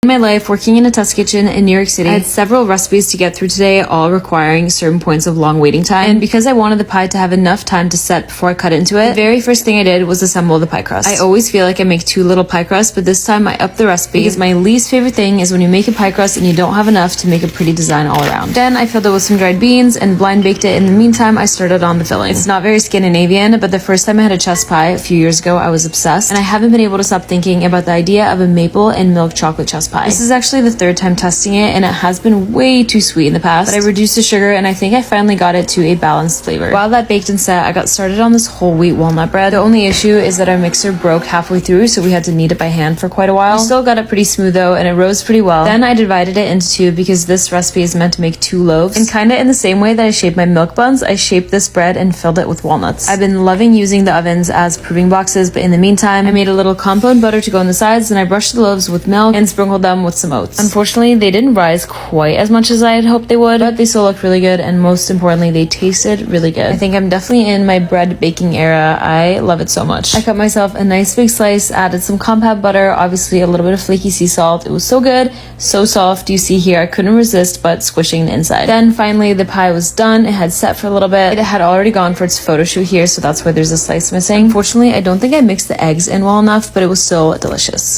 In my life, working in a test kitchen in New York City, I had several recipes to get through today, all requiring certain points of long waiting time. And because I wanted the pie to have enough time to set before I cut into it, the very first thing I did was assemble the pie crust. I always feel like I make too little pie crust, but this time I upped the recipe because my least favorite thing is when you make a pie crust and you don't have enough to make a pretty design all around. Then I filled it with some dried beans and blind baked it. In the meantime, I started on the filling. It's not very Scandinavian, but the first time I had a chess pie a few years ago, I was obsessed, and I haven't been able to stop thinking about the idea of a maple and milk chocolate chess pie. This is actually the third time testing it, and it has been way too sweet in the past, but I reduced the sugar and I think I finally got it to a balanced flavor. While that baked and set, I got started on this whole wheat walnut bread. The only issue is that our mixer broke halfway through, so we had to knead it by hand for quite a while. We still got it pretty smooth though, and it rose pretty well. Then I divided it into two because this recipe is meant to make 2 loaves, and kinda in the same way that I shaped my milk buns, I shaped this bread and filled it with walnuts. I've been loving using the ovens as proving boxes, but in the meantime, I made a little compound butter to go on the sides, and I brushed the loaves with milk and sprinkled them with some oats. Unfortunately, they didn't rise quite as much as I had hoped they would, but they still looked really good, and most importantly, they tasted really good. I think I'm definitely in my bread baking era. I love it so much. I cut myself a nice big slice, added some compound butter, obviously a little bit of flaky sea salt. It was so good, so soft. You see here, I couldn't resist but squishing the inside. Then finally, the pie was done. It had set for a little bit. It had already gone for its photo shoot here, so that's why there's a slice missing. Unfortunately, I don't think I mixed the eggs in well enough, but it was still delicious.